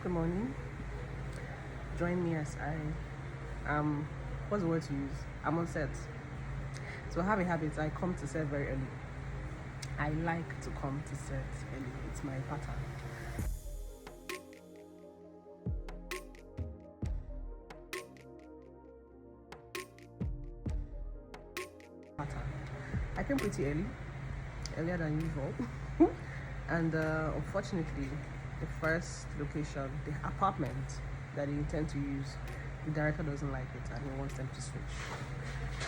Good morning. Join me as I what's the word to use? I'm on set. So I have a habit. I come to set very early. I like to come to set early. It's my pattern. I came pretty early, earlier than usual. And unfortunately, the first location, the apartment that they intend to use, the director doesn't like it and he wants them to switch.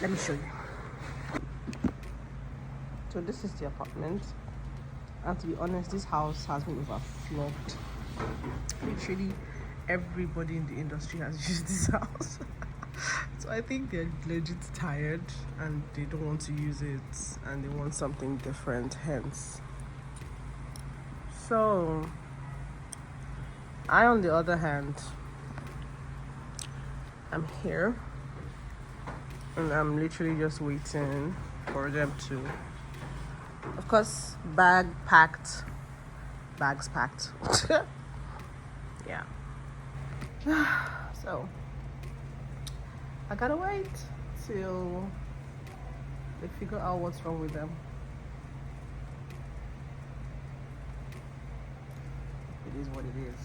Let me show you. So this is the apartment. And to be honest, this house has been overflogged. Literally, everybody in the industry has used this house. So I think they're legit tired and they don't want to use it and they want something different, hence. So, I, on the other hand, I'm here and I'm literally just waiting for them to, of course, bags packed. Yeah. So I gotta wait till they figure out what's wrong with them. It is what it is.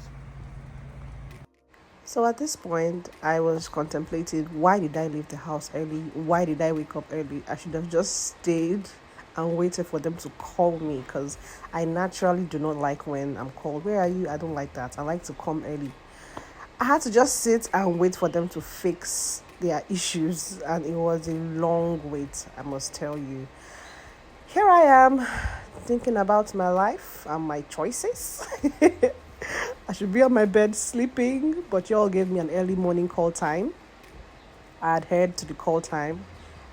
So at this point, I was contemplating, why did I leave the house early? Why did I wake up early? I should have just stayed and waited for them to call me, because I naturally do not like when I'm called. Where are you? I don't like that. I like to come early. I had to just sit and wait for them to fix their issues, and it was a long wait, I must tell you. Here I am thinking about my life and my choices. I should be on my bed sleeping, but y'all gave me an early morning call time. I adhered to the call time,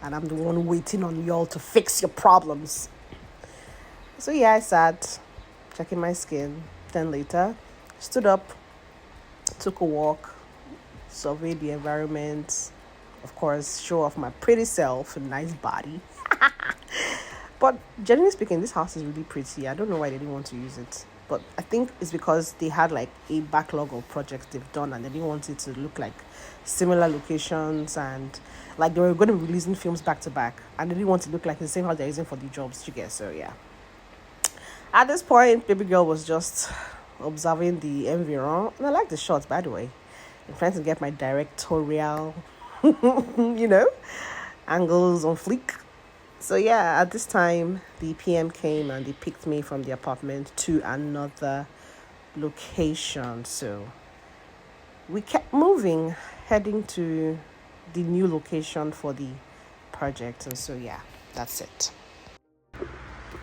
and I'm the one waiting on y'all to fix your problems. So yeah, I sat, checking my skin. Then later, stood up, took a walk, surveyed the environment, of course, show off my pretty self, a nice body. But generally speaking, this house is really pretty. I don't know why they didn't want to use it. But I think it's because they had like a backlog of projects they've done and they didn't want it to look like similar locations, and like they were going to be releasing films back to back and they didn't want to look like the same house they're using for the jobs, you get. So yeah. At this point, baby girl was just observing the environment, and I like the shots, by the way. I'm trying to get my directorial, angles on fleek. So yeah, at this time, the PM came and they picked me from the apartment to another location. So we kept moving, heading to the new location for the project. And so yeah, that's it.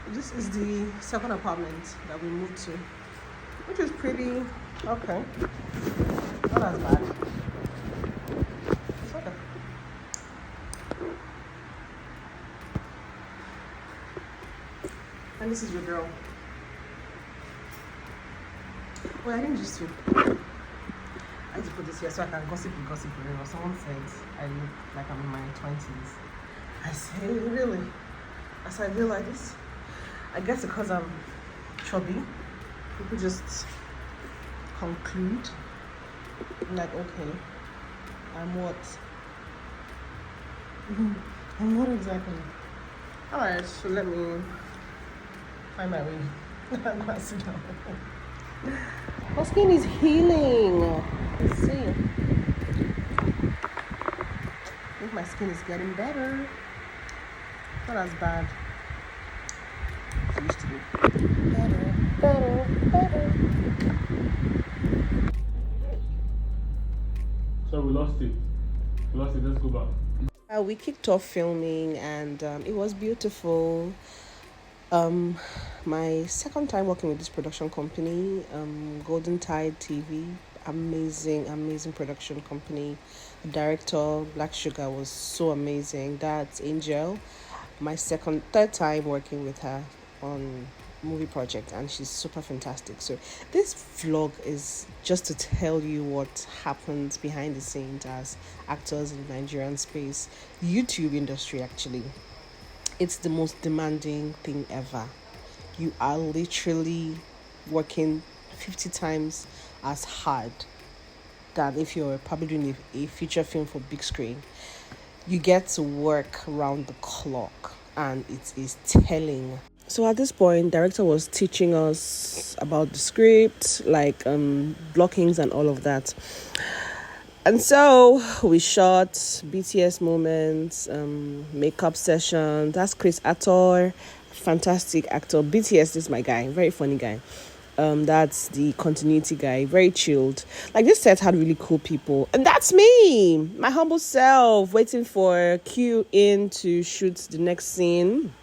This is the second apartment that we moved to, which is pretty okay. Not as bad. It's okay. And this is your girl. Well, I didn't just to. I had to put this here so I can gossip. Someone said I look like I'm in my 20s. I say, really? As I feel like this, I guess because I'm chubby, people just conclude, like, okay, I'm what? I'm what exactly? Alright, so let me find my way. I'm gonna sit down. My skin is healing. Let's see. I think my skin is getting better. Not as bad. It used to be. Better. So we lost it. Let's go back. We kicked off filming and it was beautiful. My second time working with this production company, Golden Tide TV, amazing production company. The director, Black Sugar, was so amazing. That's Angel. My third time working with her on movie project, and she's super fantastic. So this vlog is just to tell you what happens behind the scenes as actors in the Nigerian space, YouTube industry actually. It's the most demanding thing ever. You are literally working 50 times as hard than if you're probably doing a feature film for big screen. You get to work around the clock, and it is telling. So at this point, director was teaching us about the script, like blockings and all of that. And so we shot BTS moments, makeup session. That's Chris Ator, fantastic actor. BTS is my guy, very funny guy. That's the continuity guy, very chilled. Like, this set had really cool people, and that's me, my humble self, waiting for Q in to shoot the next scene.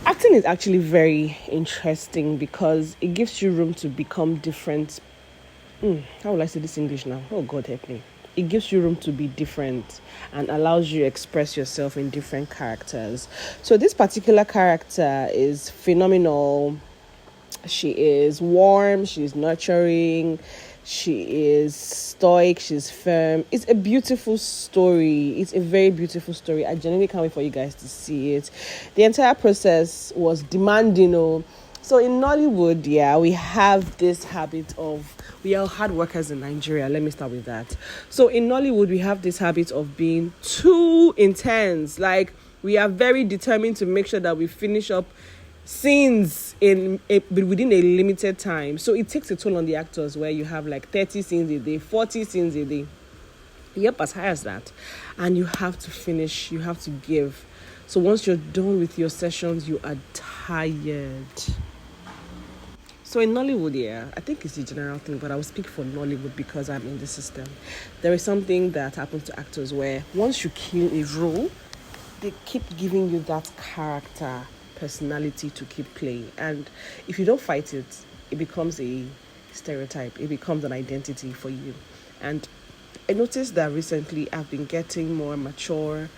Acting is actually very interesting because it gives you room to become different. How will I say this in English now? Oh, God help me. It gives you room to be different and allows you to express yourself in different characters. So this particular character is phenomenal. She is warm, she's nurturing, she is stoic, she's firm. It's a beautiful story. It's a very beautiful story. I genuinely can't wait for you guys to see it. The entire process was demanding. So in Nollywood, we have this habit of, we are hard workers in Nigeria. Let me start with that. So in Nollywood, we have this habit of being too intense. Like, we are very determined to make sure that we finish up scenes within a limited time. So it takes a toll on the actors, where you have like 30 scenes a day, 40 scenes a day. Yep, as high as that. And you have to finish, you have to give. So once you're done with your sessions, you are tired. So in Nollywood, I think it's a general thing, but I will speak for Nollywood because I'm in the system. There is something that happens to actors where once you kill a role, they keep giving you that character personality to keep playing, and if you don't fight it, it becomes a stereotype, it becomes an identity for you. And I noticed that recently I've been getting more mature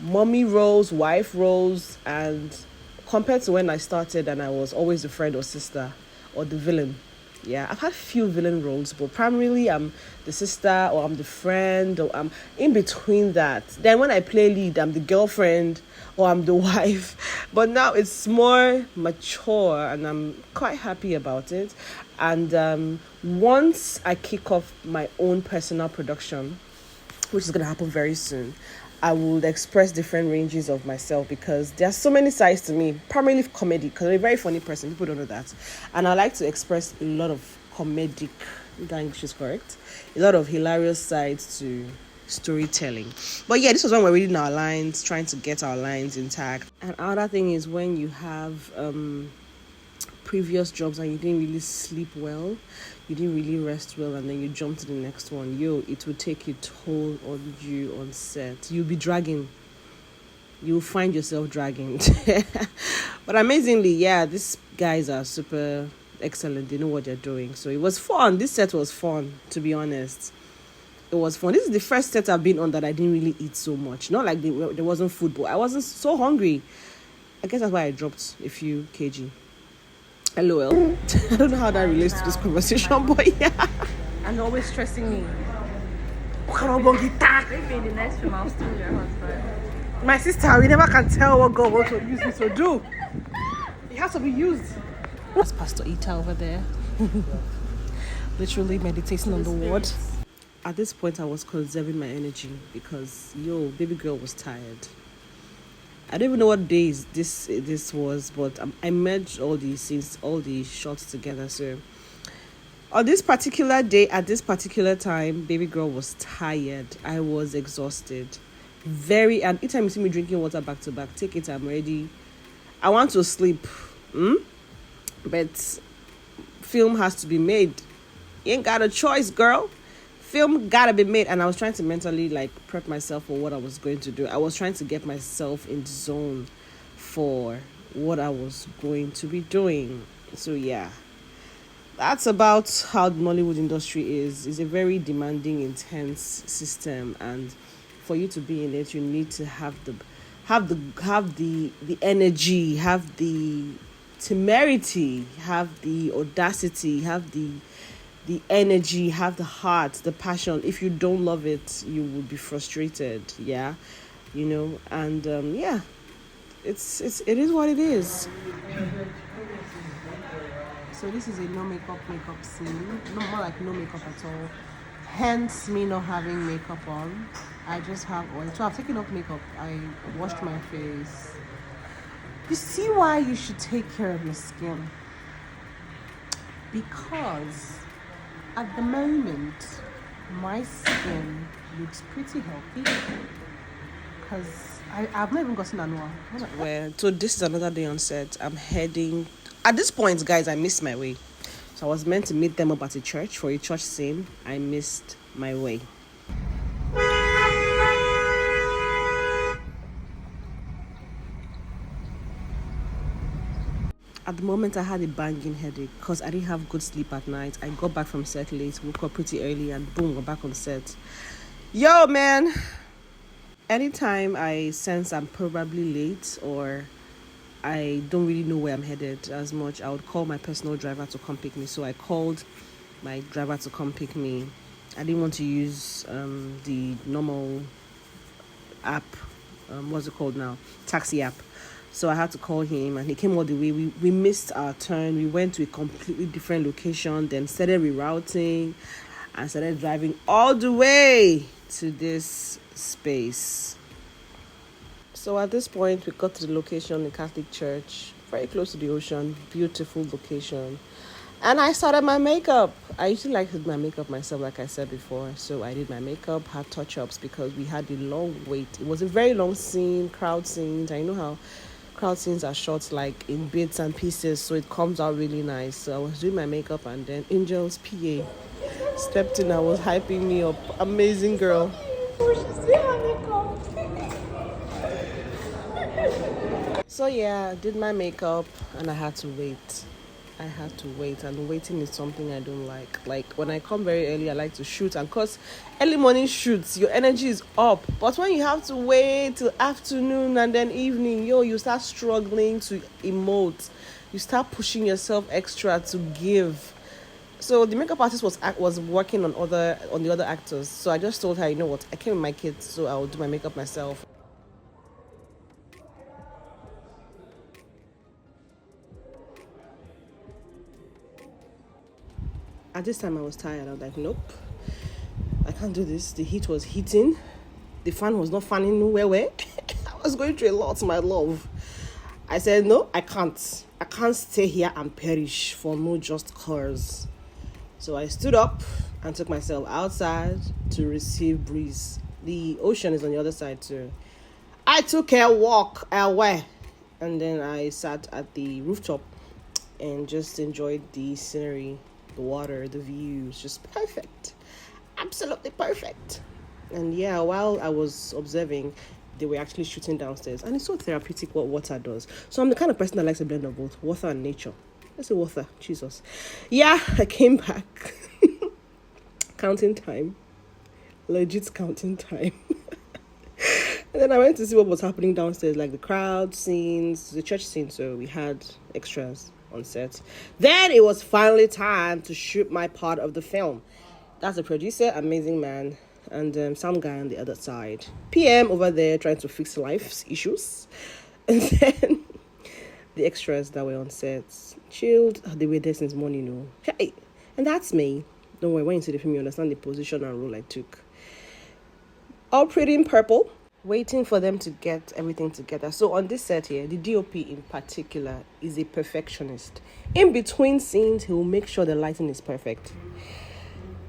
mommy roles, wife roles, and compared to when I started and I was always the friend or sister or the villain. I've had few villain roles, but primarily I'm the sister, or I'm the friend, or I'm in between that. Then when I play lead, I'm the girlfriend or I'm the wife. But now it's more mature, and I'm quite happy about it. And once I kick off my own personal production, which is going to happen very soon, I will express different ranges of myself, because there are so many sides to me, primarily comedy, because I'm a very funny person. People don't know that. And I like to express a lot of comedic, if that English is correct, a lot of hilarious sides to storytelling. But this was when we're reading our lines, trying to get our lines intact. And another thing is when you have previous jobs and you didn't really sleep well, you didn't really rest well, and then you jump to the next one, it will take a toll on you on set. You'll be dragging. You'll find yourself dragging. But amazingly, these guys are super excellent. They know what they're doing. So it was fun. This set was fun, to be honest. It was fun. This is the first set I've been on that I didn't really eat so much. Not like there wasn't food, but I wasn't so hungry. I guess that's why I dropped a few kg. LOL. I don't know how that relates to this conversation, but and always stressing me. Maybe in the next film I'll steal your husband. My sister, we never can tell what God wants to use me to do. It has to be used. That's Pastor Ita over there. Literally meditating on the word. At this point, I was conserving my energy because, baby girl was tired. I don't even know what days this was, but I merged all these scenes, all the shots together. So on this particular day, at this particular time, baby girl was tired. I was exhausted. And each time you see me drinking water back to back, take it, I'm ready. I want to sleep. But film has to be made. You ain't got a choice, girl. Film gotta be made. And I was trying to mentally prep myself for what I was going to do. I was trying to get myself in the zone for what I was going to be doing. So that's about how the Nollywood industry is. It's a very demanding, intense system, and for you to be in it, you need to have the energy, have the temerity, have the audacity, have the energy, have the heart, the passion. If you don't love it, you will be frustrated. And it is what it is. So this is a no makeup scene. No more like no makeup at all. Hence me not having makeup on. I just have oil. So I've taken off makeup. I washed my face. You see why you should take care of your skin? Because at the moment my skin looks pretty healthy. Because I've not even gotten annual. Well, so this is another day on set. I'm heading. At this point, guys, I missed my way. So I was meant to meet them up at a church for a church scene. I missed my way. At the moment, I had a banging headache because I didn't have good sleep at night. I got back from set late, woke up pretty early, and boom, we're back on set. Yo, man! Anytime I sense I'm probably late or I don't really know where I'm headed as much, I would call my personal driver to come pick me. So I called my driver to come pick me. I didn't want to use the normal app. What's it called now? Taxi app. So I had to call him and he came all the way. We missed our turn. We went to a completely different location, then started rerouting and started driving all the way to this space. So at this point, we got to the location, the Catholic church, very close to the ocean, beautiful location. And I started my makeup. I usually like to do my makeup myself, like I said before. So I did my makeup, had touch-ups because we had a long wait. It was a very long scene, crowd scenes. I know how crowd scenes are shot like in bits and pieces, so it comes out really nice. So I was doing my makeup and then Angel's PA stepped in and was hyping me up. Amazing girl. So yeah, I did my makeup and I had to wait. And waiting is something I don't like. Like when I come very early, I like to shoot, and cause early morning shoots, your energy is up. But when you have to wait till afternoon and then evening, you start struggling to emote. You start pushing yourself extra to give. So the makeup artist was working on the other actors. So I just told her, you know what, I came with my kids, so I will do my makeup myself. At this time, I was tired. I was like, nope, I can't do this. The heat was heating. The fan was not fanning where. I was going through a lot, my love. I said, no, I can't. I can't stay here and perish for no just cause. So I stood up and took myself outside to receive breeze. The ocean is on the other side too. I took a walk away. And then I sat at the rooftop and just enjoyed the scenery. The water, the views, just perfect. Absolutely perfect. And yeah, while I was observing, they were actually shooting downstairs. And it's so therapeutic what water does. So I'm the kind of person that likes a blend of both water and nature. Let's say water, Jesus. Yeah, I came back. Counting time. Legit counting time. And then I went to see what was happening downstairs, like the crowd scenes, the church scene. So we had extras on set. Then it was finally time to shoot my part of the film. That's the producer, amazing man, and some guy on the other side. PM over there trying to fix life's issues. And then the extras that were on set chilled. They were there since morning, Hey, and that's me. Don't worry, when you see the film, you understand the position and role I took. All pretty in purple. Waiting for them to get everything together. So on this set here, the DOP in particular is a perfectionist. In between scenes, he will make sure the lighting is perfect.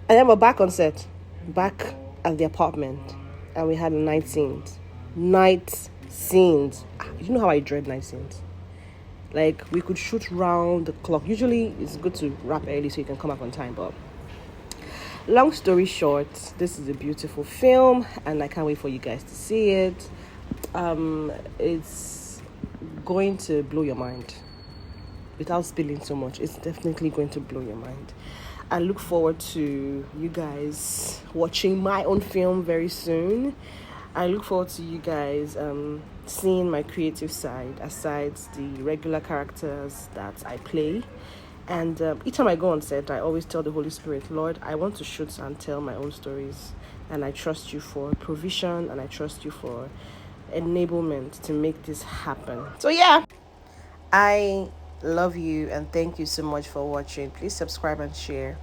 And then we're back on set, back at the apartment, and we had night scenes. Night scenes. You know how I dread night scenes? Like, we could shoot round the clock. Usually, it's good to wrap early so you can come back on time, but long story short, this is a beautiful film and I can't wait for you guys to see it. It's going to blow your mind. Without spilling so much, it's definitely going to blow your mind. I look forward to you guys watching my own film very soon. I look forward to you guys seeing my creative side aside the regular characters that I play. And each time I go on set, I always tell the Holy Spirit, Lord, I want to shoot and tell my own stories. And I trust you for provision and I trust you for enablement to make this happen. So yeah, I Love you and thank you so much for watching. Please subscribe and share.